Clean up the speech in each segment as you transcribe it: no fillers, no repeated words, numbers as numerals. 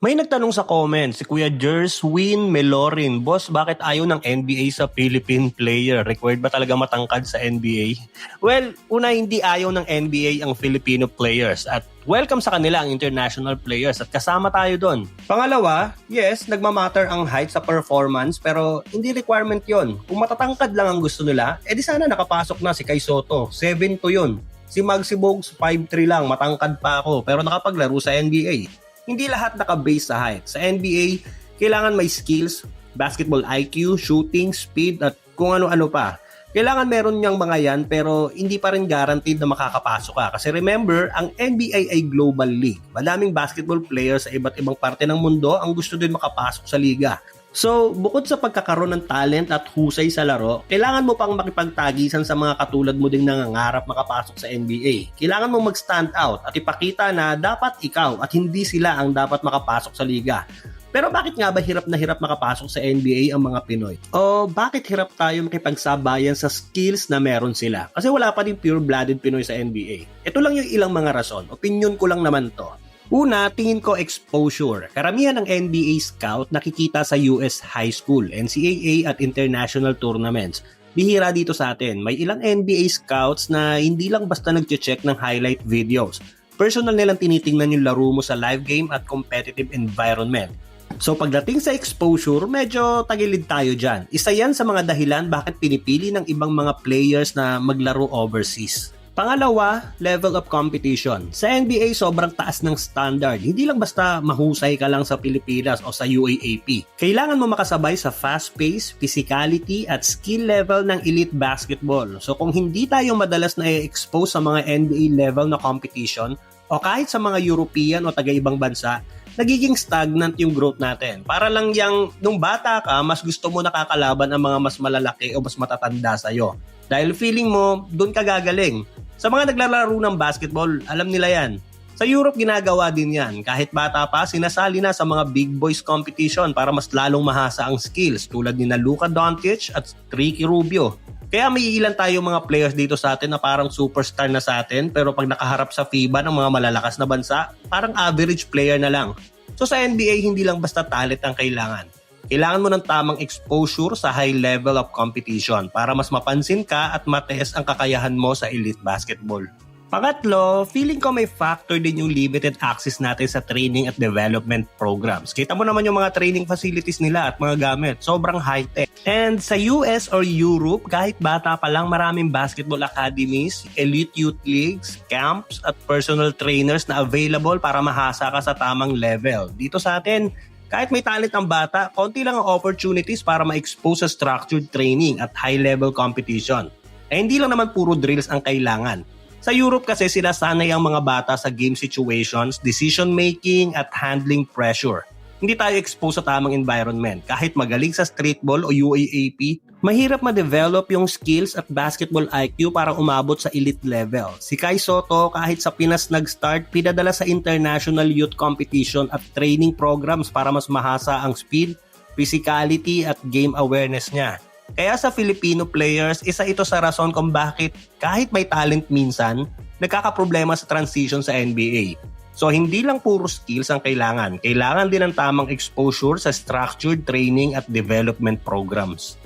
May nagtanong sa comment, si Kuya Jerswin Melorin, Boss, bakit ayaw ng NBA sa Philippine player? Required ba talaga matangkad sa NBA? Well, una, hindi ayaw ng NBA ang Filipino players at welcome sa kanila ang international players at kasama tayo doon. Pangalawa, yes, nagmamatter ang height sa performance pero hindi requirement yon. Kung matatangkad lang ang gusto nila, edi sana nakapasok na si Kai Sotto, 7'2" yun. Si Maxi Bogues, 5'3" lang, matangkad pa ako pero nakapaglaro sa NBA. Hindi lahat naka-base sa height. Sa NBA, kailangan may skills, basketball IQ, shooting, speed, at kung ano-ano pa. Kailangan meron niyang mga yan pero hindi pa rin guaranteed na makakapasok ka. Kasi remember, ang NBA ay global league. Madaming basketball players sa iba't ibang parte ng mundo ang gusto din makapasok sa liga. So, bukod sa pagkakaroon ng talent at husay sa laro, kailangan mo pang makipagtagisan sa mga katulad mo ding nangangarap makapasok sa NBA. Kailangan mo mag-stand out at ipakita na dapat ikaw at hindi sila ang dapat makapasok sa liga. Pero bakit nga ba hirap na hirap makapasok sa NBA ang mga Pinoy? O bakit hirap tayo makipagsabayan sa skills na meron sila? Kasi wala pa din pure-blooded Pinoy sa NBA. Ito lang yung ilang mga rason. Opinion ko lang naman to. Una, tingin ko exposure. Karamihan ng NBA scout nakikita sa US high school, NCAA at international tournaments. Bihira dito sa atin. May ilang NBA scouts na hindi lang basta nagche-check ng highlight videos. Personal nilang tinitingnan yung laro mo sa live game at competitive environment. So pagdating sa exposure, medyo tagilid tayo dyan. Isa yan sa mga dahilan bakit pinipili ng ibang mga players na maglaro overseas. Pangalawa, level of competition. Sa NBA, sobrang taas ng standard. Hindi lang basta mahusay ka lang sa Pilipinas o sa UAAP. Kailangan mo makasabay sa fast pace, physicality, at skill level ng elite basketball. So kung hindi tayo madalas na i-expose sa mga NBA level na competition, o kahit sa mga European o taga-ibang bansa, nagiging stagnant yung growth natin. Para lang yang nung bata ka, mas gusto mo nakakalaban ang mga mas malalaki o mas matatanda sa'yo. Dahil feeling mo, doon ka gagaling. Sa mga naglalaro ng basketball, alam nila yan. Sa Europe, ginagawa din yan. Kahit bata pa, sinasali na sa mga big boys competition para mas lalong mahasa ang skills tulad ni Luka Doncic at Ricky Rubio. Kaya may ilan tayong mga players dito sa atin na parang superstar na sa atin pero pag nakaharap sa FIBA ng mga malalakas na bansa, parang average player na lang. So sa NBA, hindi lang basta talent ang kailangan. Kailangan mo ng tamang exposure sa high level of competition para mas mapansin ka at matest ang kakayahan mo sa elite basketball. Pangatlo, feeling ko may factor din yung limited access natin sa training at development programs. Kita mo naman yung mga training facilities nila at mga gamit. Sobrang high-tech. And sa US or Europe, kahit bata pa lang, maraming basketball academies, elite youth leagues, camps at personal trainers na available para mahasa ka sa tamang level. Dito sa atin, kahit may talent ang bata, konti lang ang opportunities para ma-expose sa structured training at high-level competition. Eh hindi lang naman puro drills ang kailangan. Sa Europe kasi sinasanay ang mga bata sa game situations, decision-making at handling pressure. Hindi tayo exposed sa tamang environment. Kahit magaling sa streetball o UAAP, mahirap ma-develop yung skills at basketball IQ para umabot sa elite level. Si Kai Sotto, kahit sa Pinas nag-start, pinadala sa international youth competition at training programs para mas mahasa ang speed, physicality at game awareness niya. Kaya sa Filipino players, isa ito sa rason kung bakit kahit may talent minsan, nagkakaproblema sa transition sa NBA. So hindi lang puro skills ang kailangan. Kailangan din ng tamang exposure sa structured training at development programs.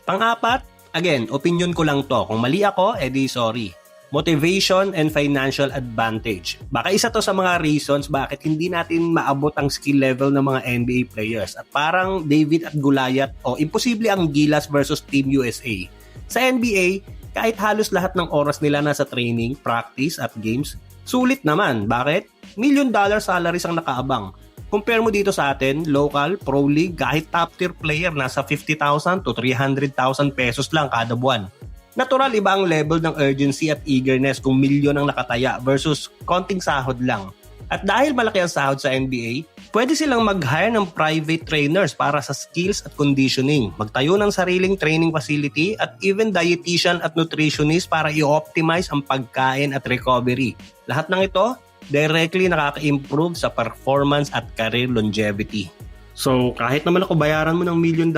Pang-apat, again, opinion ko lang to. Kung mali ako, edi sorry. Motivation and financial advantage. Baka isa to sa mga reasons bakit hindi natin maabot ang skill level ng mga NBA players. At parang David at Goliath o imposible ang Gilas versus Team USA. Sa NBA, kahit halos lahat ng oras nila nasa training, practice at games, sulit naman. Bakit? $1 million salaries ang nakaabang. Compare mo dito sa atin, local, pro league, kahit top tier player nasa 50,000 to 300,000 pesos lang kada buwan. Natural, iba ang level ng urgency at eagerness kung milyon ang nakataya versus konting sahod lang. At dahil malaki ang sahod sa NBA, pwede silang mag-hire ng private trainers para sa skills at conditioning, magtayo ng sariling training facility at even dietitian at nutritionist para i-optimize ang pagkain at recovery. Lahat ng ito, directly nakaka-improve sa performance at career longevity. So kahit naman ako bayaran mo ng $1 million,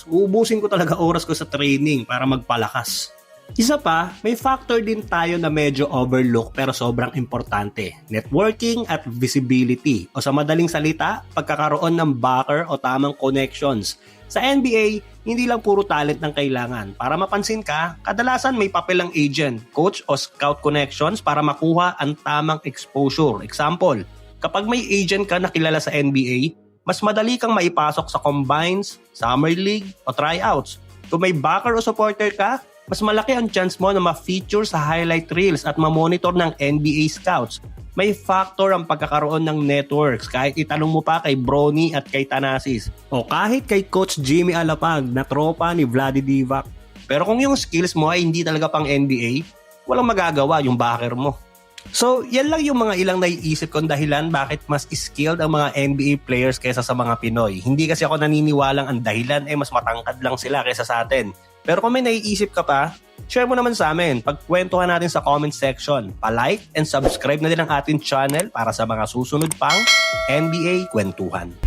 uubusin ko talaga oras ko sa training para magpalakas. Isa pa, may factor din tayo na medyo overlook pero sobrang importante. Networking at visibility. O sa madaling salita, pagkakaroon ng backer o tamang connections. Sa NBA, hindi lang puro talent ng kailangan. Para mapansin ka, kadalasan may papel ang agent, coach o scout connections para makuha ang tamang exposure. Example, kapag may agent ka na kilala sa NBA, mas madali kang maipasok sa combines, summer league o tryouts. Kung may backer o supporter ka, mas malaki ang chance mo na ma-feature sa highlight reels at ma-monitor ng NBA scouts. May factor ang pagkakaroon ng networks kahit itanong mo pa kay Bronny at kay Thanasis o kahit kay Coach Jimmy Alapag na tropa ni Vlade Divac. Pero kung yung skills mo ay hindi talaga pang NBA, walang magagawa yung backer mo. So, yan lang yung mga ilang naiisip kong dahilan bakit mas skilled ang mga NBA players kaysa sa mga Pinoy. Hindi kasi ako naniniwalang ang dahilan ay mas matangkad lang sila kaysa sa atin. Pero kung may naiisip ka pa, share mo naman sa amin. Pagkwentuhan natin sa comment section. Pa-like and subscribe na din ang ating channel para sa mga susunod pang NBA Kwentuhan.